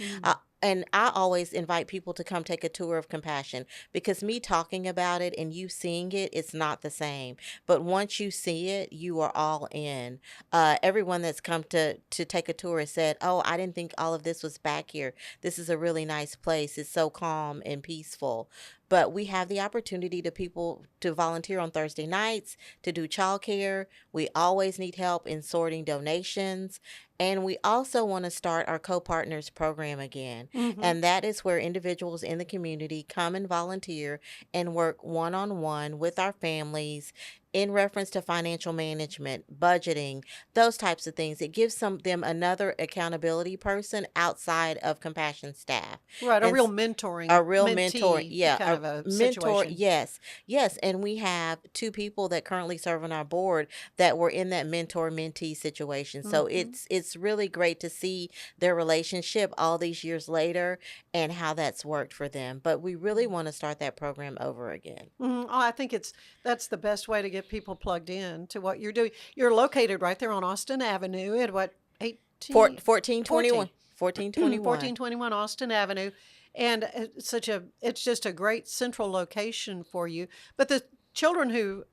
And I always invite people to come take a tour of Compassion, because me talking about it and you seeing it, it's not the same. But once you see it, you are all in. Everyone that's come to take a tour has said, oh, I didn't think all of this was back here. This is a really nice place. It's so calm and peaceful. But we have the opportunity to volunteer on Thursday nights, to do childcare. We always need help in sorting donations. And we also want to start our co-partners program again. And that is where individuals in the community come and volunteer and work one-on-one with our families in reference to financial management, budgeting, those types of things. It gives them another accountability person outside of Compassion staff. Right, a And real mentoring, a real mentee mentor, yeah, kind of a mentor, situation. yes. And we have 2 people that currently serve on our board that were in that mentor-mentee situation. So it's really great to see their relationship all these years later and how that's worked for them. But we really want to start that program over again. Oh, I think that's the best way to get people plugged in to what you're doing. You're located right there on Austin Avenue at what, 1421. 1421 Austin Avenue. And it's just a great central location for you. But the children who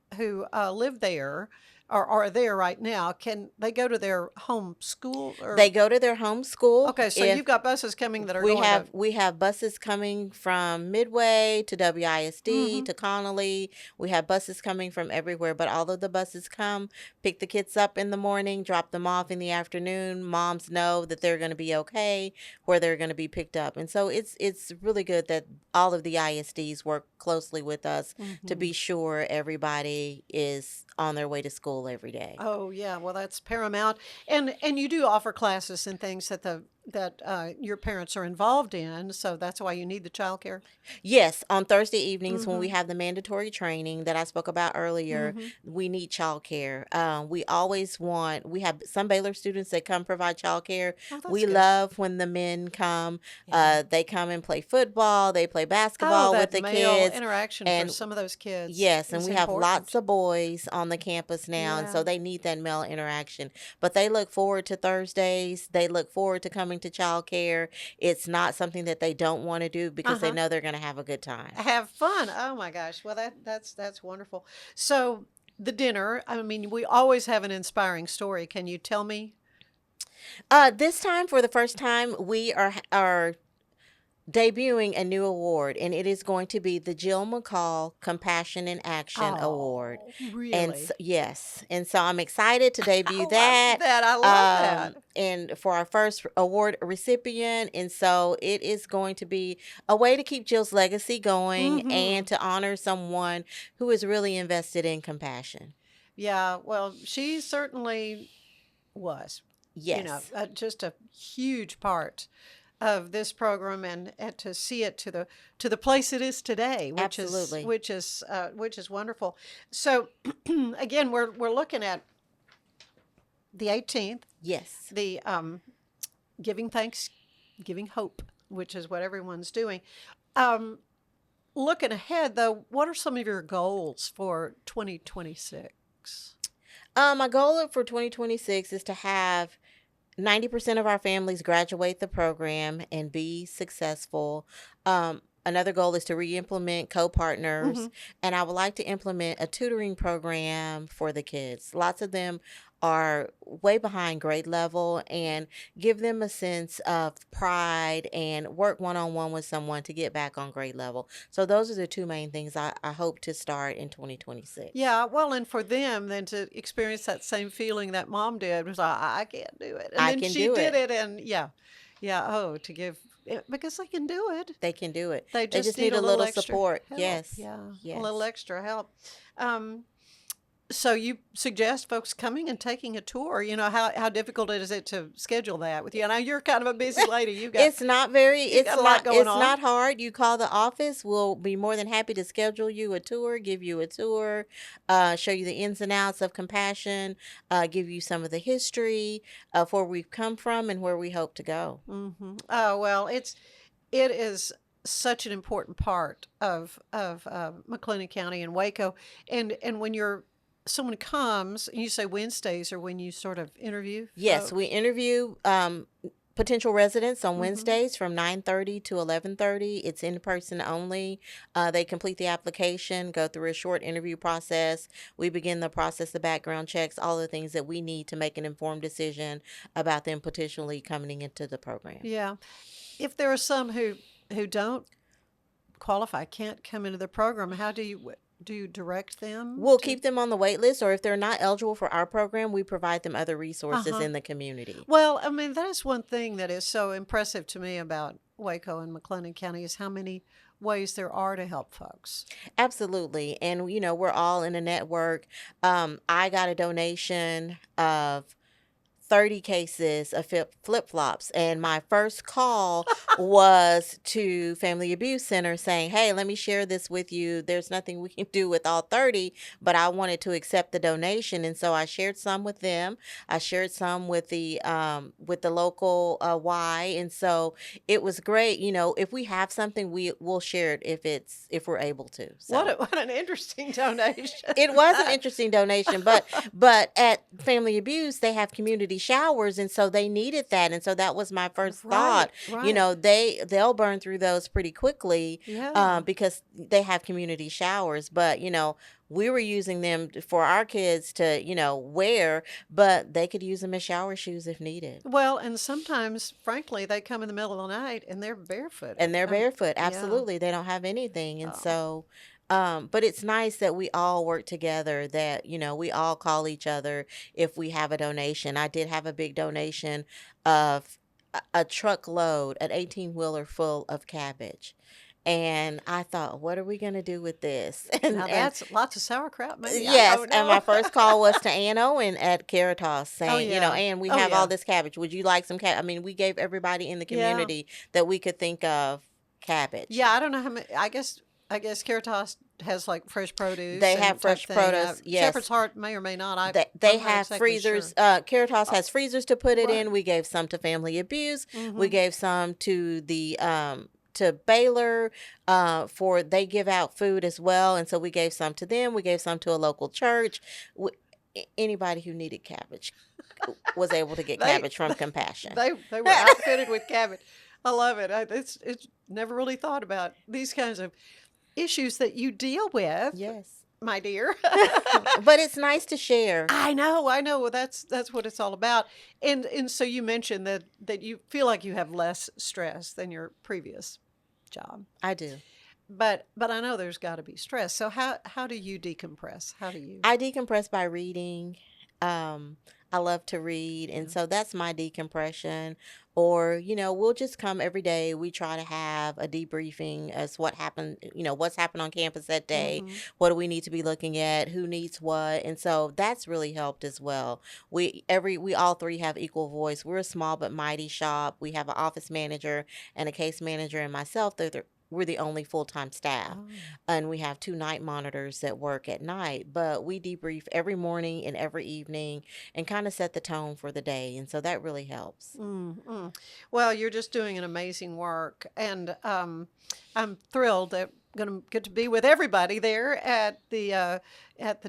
live there or are there right now, can they go to their home school? They go to their home school. Okay, so you've got buses coming that are going we have buses coming from Midway to WISD to Connolly. We have buses coming from everywhere, but all of the buses come, pick the kids up in the morning, drop them off in the afternoon. Moms know that they're going to be okay where they're going to be picked up. And so it's really good that all of the ISDs work closely with us to be sure everybody is on their way to school every day. Oh yeah, well that's paramount. And you do offer classes and things that your parents are involved in, so that's why you need the childcare. Yes, on Thursday evenings when we have the mandatory training that I spoke about earlier, we need childcare. We have some Baylor students that come provide childcare. We good. love when the men come. They come and play football. They play basketball with the kids. Interaction for some of those kids. Yes, and we have important. lots of boys on the campus now, and so they need that male interaction. But they look forward to Thursdays. They look forward to coming to childcare. It's not something that they don't want to do because they know they're going to have a good time. Have fun. Oh my gosh. Well, that's wonderful. So the dinner, I mean, we always have an inspiring story. Can you tell me? This time, for the first time, we are debuting a new award, and it is going to be the Jill McCall Compassion in Action Award. Really? And yes, and so I'm excited to debut that. I love that. And for our first award recipient, and so it is going to be a way to keep Jill's legacy going and to honor someone who is really invested in compassion. Yeah, well, she certainly was. Yes. You know, just a huge part of this program, and to see it to the place it is today, which Absolutely. which is wonderful. So again, we're looking at the 18th. Yes. The Giving Thanksgiving Hope, which is what everyone's doing. Looking ahead, though, what are some of your goals for 2026? My goal for 2026 is to have 90% of our families graduate the program and be successful. Another goal is to re-implement co-partners, and I would like to implement a tutoring program for the kids. Lots of them are way behind grade level, and give them a sense of pride and work one-on-one with someone to get back on grade level. So those are the 2 main things I hope to start in 2026. Yeah, well, and for them then to experience that same feeling that mom did was, I can't do it. And I then can she do did it. it, and to give, because they can do it. They can do it. They just need a little extra support. help. Yes. Yeah, Yes. a little extra help. So you suggest folks coming and taking a tour. You know, how difficult is it to schedule that with you? I know you're kind of a busy lady. It's not very, it's got a lot going on. not hard. You call the office. We'll be more than happy to schedule you a tour, give you a tour, show you the ins and outs of compassion, give you some of the history of where we've come from and where we hope to go. Oh, well, it is such an important part of McLennan County and Waco. And when someone comes, and you say Wednesdays are when you sort of interview? Yes, we interview potential residents on Wednesdays from 9:30 to 11:30. It's in person only. They complete the application, go through a short interview process. We begin the process, the background checks, all the things that we need to make an informed decision about them potentially coming into the program. Yeah. If there are some who don't qualify, can't come into the program, how do you direct them? We'll keep them on the wait list, or if they're not eligible for our program, we provide them other resources in the community. Well, I mean, that is one thing that is so impressive to me about Waco and McLennan County is how many ways there are to help folks. Absolutely. And, we're all in a network. I got a donation of 30 cases of flip-flops, and my first call was to Family Abuse Center saying, hey, let me share this with you. There's nothing we can do with all 30, but I wanted to accept the donation, and so I shared some with them. I shared some with the local Y, and so it was great. If we have something, we'll share it if we're able to. So. What an interesting donation. It was an interesting donation, but at Family Abuse, they have community showers, and so they needed that, and so that was my first thought. Right. They'll burn through those pretty quickly, Yeah. because they have community showers. But we were using them for our kids to wear, but they could use them as shower shoes if needed. Well, and sometimes, frankly, they come in the middle of the night and they're barefoot. Absolutely. Yeah. They don't have anything, and so. But it's nice that we all work together, that, we all call each other if we have a donation. I did have a big donation of a truckload, an 18-wheeler full of cabbage. And I thought, what are we going to do with this? Now that's lots of sauerkraut, maybe. Yes, and my first call was to Ann Owen at Caritas saying, Ann, we have all this cabbage. Would you like some cabbage? I mean, we gave everybody in the community that we could think of cabbage. Yeah, I don't know how many. I guess Caritas has like fresh produce. They have fresh produce. Yes. Shepherd's Heart may or may not. They have exactly freezers. Sure. Caritas has freezers to put it in. We gave some to Family Abuse. Mm-hmm. We gave some to the to Baylor. They give out food as well, and so we gave some to them. We gave some to a local church. Anybody who needed cabbage was able to get cabbage from Compassion. They were outfitted with cabbage. I love it. It's never really thought about these kinds of issues that you deal with. Yes, my dear. But it's nice to share. I know. Well, that's what it's all about. And so you mentioned that you feel like you have less stress than your previous job. I do. But I know there's got to be stress. So how do you decompress? I decompress by reading. I love to read, and so that's my decompression. Or, we'll just come every day. We try to have a debriefing as what happened, what's happened on campus that day. Mm-hmm. What do we need to be looking at? Who needs what? And so that's really helped as well. We all three have equal voice. We're a small but mighty shop. We have an office manager and a case manager and myself. We're the only full-time staff, and we have 2 night monitors that work at night, but we debrief every morning and every evening and kind of set the tone for the day, and so that really helps. Mm-hmm. Well, you're just doing an amazing work, and I'm thrilled that I'm going to get to be with everybody there at the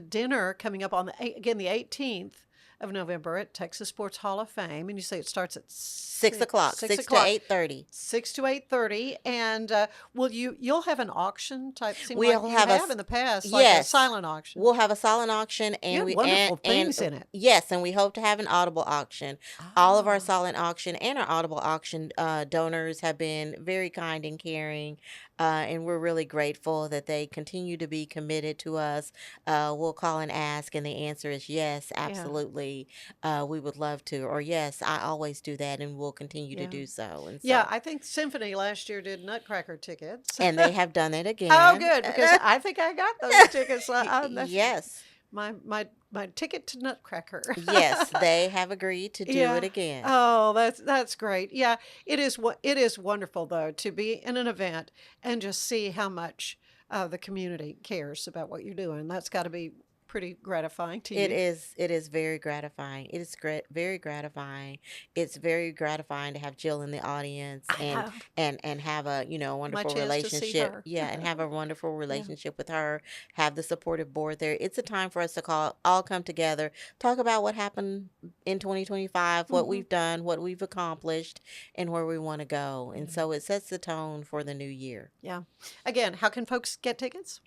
dinner coming up on the 18th of November at Texas Sports Hall of Fame, and you say it starts at 6 o'clock, 6 to 8:30. 6 to 8:30, and you'll have an auction type thing we'll like have you have in the past, like yes, a silent auction. We'll have a silent auction, and wonderful things in it. Yes, and we hope to have an audible auction. All of our silent auction and our audible auction donors have been very kind and caring. And we're really grateful that they continue to be committed to us. We'll call and ask, and the answer is yes, absolutely. Yeah. We would love to, or yes, I always do that, and we'll continue to do so. And so. Yeah, I think Symphony last year did Nutcracker tickets. And they have done it again. Oh, good, because I think I got those tickets. Yes. My ticket to Nutcracker. Yes, they have agreed to do it again. Oh, that's great. Yeah, it is wonderful though to be in an event and just see how much the community cares about what you're doing. That's got to be pretty gratifying to you. It is very gratifying. It is very gratifying. It's very gratifying to have Jill in the audience and have a wonderful relationship. Yeah, and have a wonderful relationship with her. Have the supportive board there. It's a time for us to all come together, talk about what happened in 2025, what we've done, what we've accomplished, and where we want to go. And so it sets the tone for the new year. Yeah. Again, how can folks get tickets?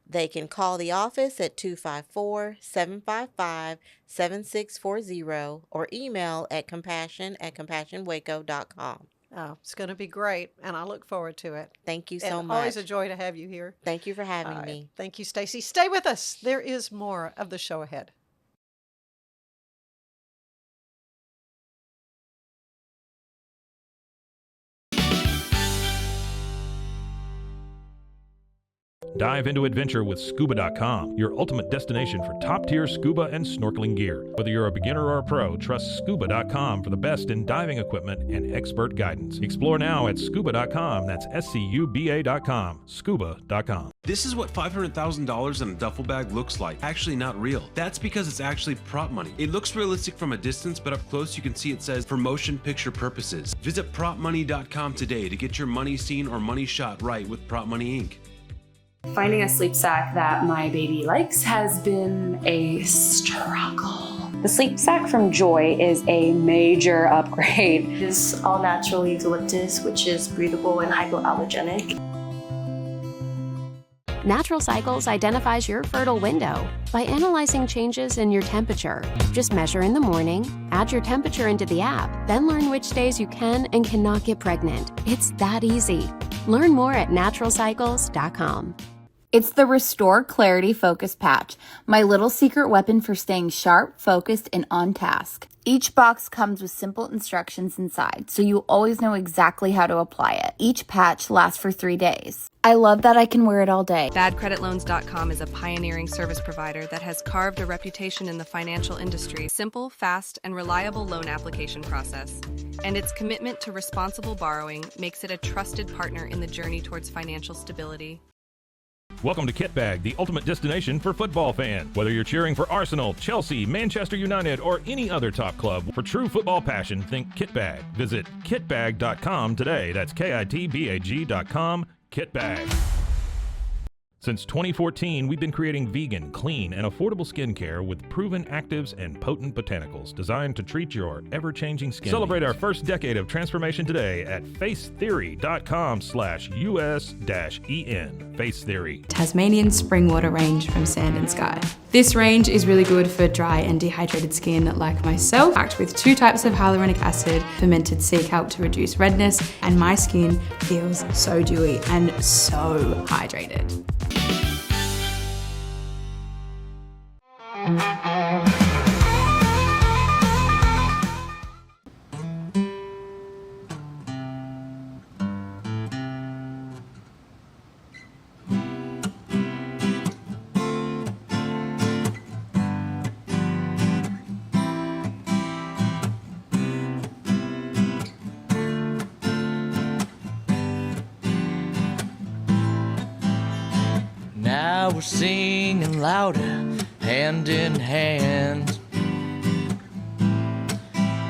They can call the office at 254-755-7640 or email at compassionwaco.com. Oh, it's going to be great, and I look forward to it. Thank you so much. Always a joy to have you here. Thank you for having me. Thank you, Staci. Stay with us. There is more of the show ahead. Dive into adventure with Scuba.com, your ultimate destination for top-tier scuba and snorkeling gear. Whether you're a beginner or a pro, trust Scuba.com for the best in diving equipment and expert guidance. Explore now at Scuba.com. That's SCUBA.com. Scuba.com. This is what $500,000 in a duffel bag looks like. Actually not real. That's because it's actually prop money. It looks realistic from a distance, but up close you can see it says for motion picture purposes. Visit propmoney.com today to get your money seen or money shot right with Prop Money Inc. Finding a sleep sack that my baby likes has been a struggle. The sleep sack from Joy is a major upgrade. It is all natural eucalyptus, which is breathable and hypoallergenic. Natural Cycles identifies your fertile window by analyzing changes in your temperature. Just measure in the morning, add your temperature into the app, then learn which days you can and cannot get pregnant. It's that easy. Learn more at naturalcycles.com. It's the Restore Clarity Focus Patch, my little secret weapon for staying sharp, focused, and on task. Each box comes with simple instructions inside, so you always know exactly how to apply it. Each patch lasts for 3 days. I love that I can wear it all day. BadCreditLoans.com is a pioneering service provider that has carved a reputation in the financial industry. Simple, fast, and reliable loan application process. And its commitment to responsible borrowing makes it a trusted partner in the journey towards financial stability. Welcome to Kitbag, the ultimate destination for football fans. Whether you're cheering for Arsenal, Chelsea, Manchester United, or any other top club, for true football passion, think Kitbag. Visit kitbag.com today. That's kitbag.com. Kitbag. Since 2014, we've been creating vegan, clean, and affordable skincare with proven actives and potent botanicals designed to treat your ever-changing skin. Celebrate our first decade of transformation today at facetheory.com/US-EN. Face Theory. Tasmanian spring water range from Sand and Sky. This range is really good for dry and dehydrated skin like myself, packed with 2 types of hyaluronic acid, fermented sea kelp to reduce redness, and my skin feels so dewy and so hydrated. Now we're singing louder, hand in hand.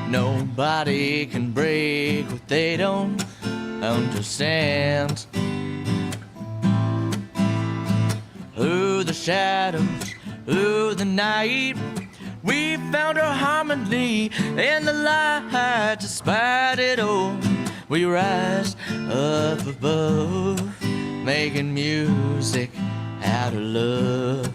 Nobody can break what they don't understand. Through the shadows, through the night, we found our harmony in the light. Despite it all, we rise up above, making music out of love.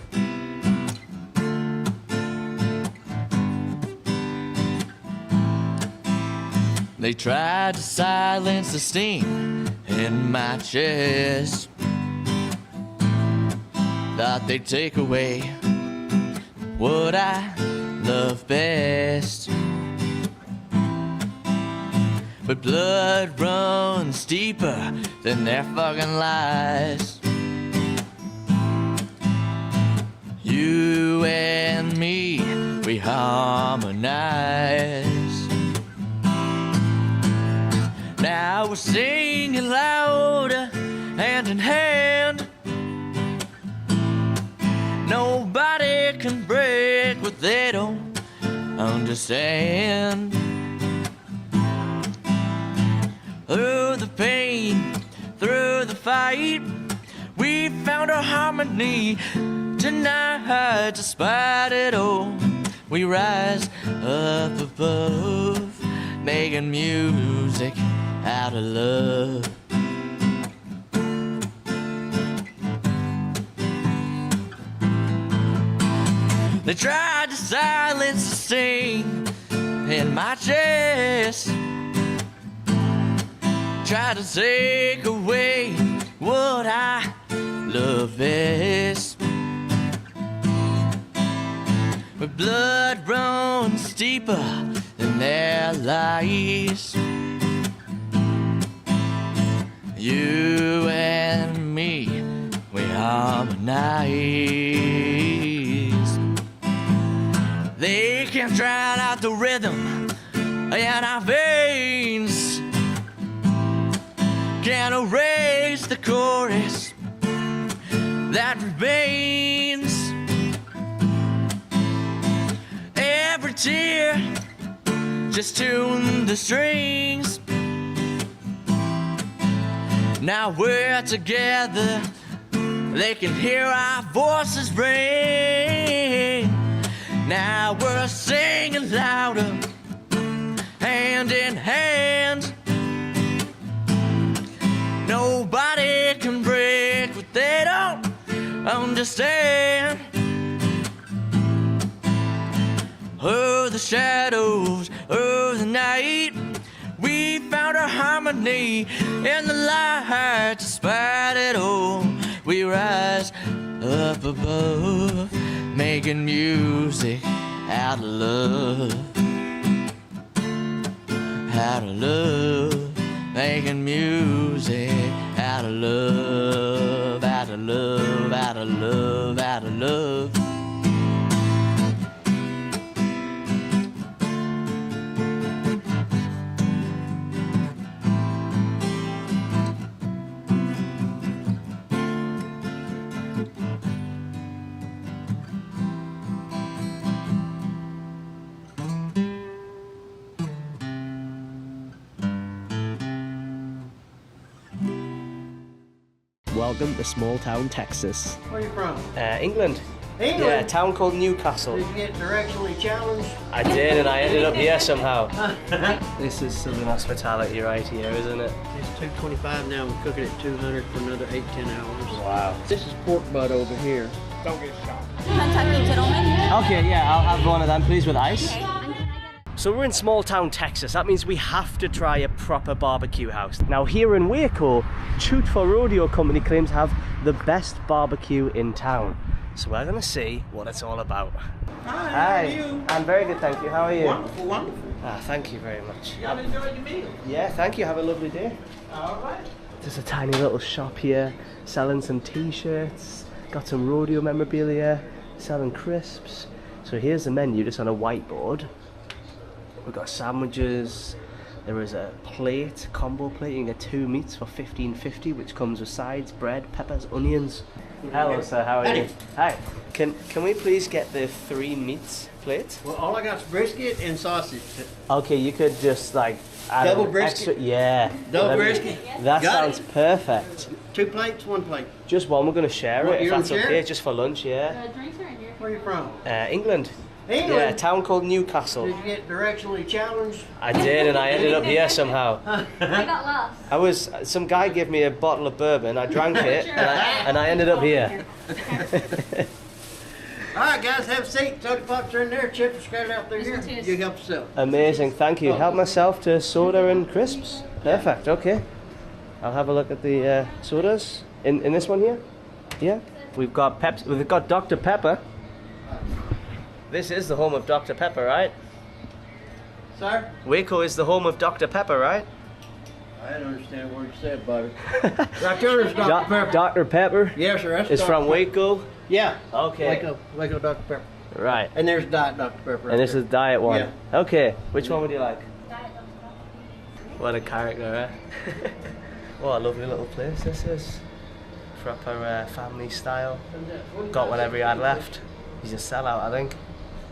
They tried to silence the steam in my chest. Thought they'd take away what I love best. But blood runs deeper than their fucking lies. You and me, we harmonize. Now we're singing louder, hand in hand. Nobody can break what they don't understand. Through the pain, through the fight, we found our harmony tonight. Despite it all, we rise up above, making music out of love. They tried to silence the sting in my chest, tried to take away what I love best. But blood runs deeper than their lies. You and me, we are harmonize. They can drown out the rhythm in our veins, can't erase the chorus that remains. Every tear just tune the strings. Now we're together, they can hear our voices ring. Now we're singing louder, hand in hand. Nobody can break what they don't understand. Oh, the shadows of the night, we found our harmony in the light. Despite it all, we rise up above, making music out of love. Out of love, making music out of love. Out of love, out of love, out of love. Welcome to small town Texas. Where are you from? England. England? Yeah, a town called Newcastle. Did you get directionally challenged? I did, and I ended up here somehow. This is Southern hospitality right here, isn't it? It's $225 now. We're cooking at 200 for another 8-10 hours. Wow. This is pork butt over here. Don't get shot. Kentucky gentlemen. Okay, yeah, I'll have one of them, please, with ice. So we're in small town Texas. That means we have to try a proper barbecue house. Now here in Waco, Shoot for Rodeo Company claims to have the best barbecue in town. So we're gonna see what it's all about. Hi, Hi. how are you? I'm very good, thank you. How are you? Wonderful, wonderful. Ah, thank you very much. Y'all enjoyed your meal? Yeah, thank you. Have a lovely day. All right. There's a tiny little shop here selling some t-shirts, got some rodeo memorabilia, selling crisps. So here's the menu just on a whiteboard. We've got sandwiches, there is a plate, combo plate, you can get 2 meats for $15.50, which comes with sides, bread, peppers, onions. Hello sir, how are you? Hi. Can we please get the 3 meats plate? Well, all I got is brisket and sausage. Okay, you could just like add Double an brisket? extra, yeah. Double brisket? That Got sounds perfect. 2 plates, 1 plate. Just one, we're going to share What, it if you're gonna that's share okay, it? just for lunch, yeah. Drinks are in here. Where are you from? England. England? Yeah, a town called Newcastle. Did you get directionally challenged? I did, and I ended up here somehow. I got lost. Some guy gave me a bottle of bourbon, I drank it, and I ended up here. All right, guys, have a seat. Soda pops are in there. Chips are scattered out through here. You help yourself. Amazing, thank you. Help myself to soda and crisps. Perfect, okay. I'll have a look at the sodas. In this one here? Yeah. We've got Dr. Pepper. This is the home of Dr. Pepper, right? Sir? Waco is the home of Dr. Pepper, right? I don't understand what you said, buddy. Right there is Dr. Pepper. Dr. Pepper? Yes, sir. Is from Waco? Yeah. Okay. Waco Dr. Pepper. Right. And there's Diet Dr. Pepper. Right And this there. is Diet one. Yeah. Okay. Which one would you like? What a character, eh? What a lovely little place this is. Proper family style. Got whatever he had left. He's a sellout, I think.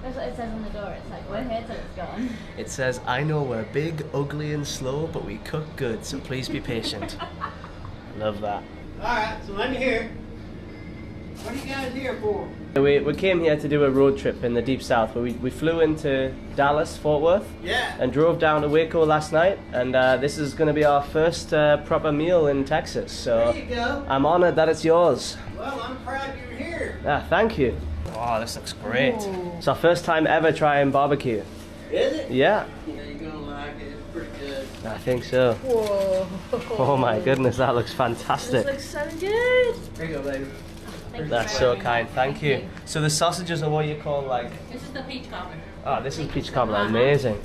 That's what it says on the door. It's like, we're here till it's gone. It says, I know we're big, ugly and slow, but we cook good, so please be patient. Love that. Alright, so let me hear. What are you guys here for? We came here to do a road trip in the deep south. We flew into Dallas, Fort Worth, and drove down to Waco last night, and this is going to be our first proper meal in Texas, so There you go. I'm honored that it's yours. Well, I'm proud you're here. Ah, thank you. Oh, this looks great. Ooh. It's our first time ever trying barbecue. Is it? Yeah. Yeah, you're gonna like it. It's pretty good. I think so. Whoa. Oh my goodness, that looks fantastic. This looks so good. There you go, baby. That's so kind, thank you. So the sausages are what you call like... This is the peach cobbler. Oh, this is peach cobbler, amazing.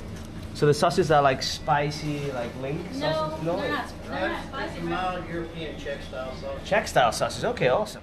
So the sausages are like spicy, like link sausage? No, they're not That's spicy. mild European Czech style sauce. Czech style sausages, okay, awesome.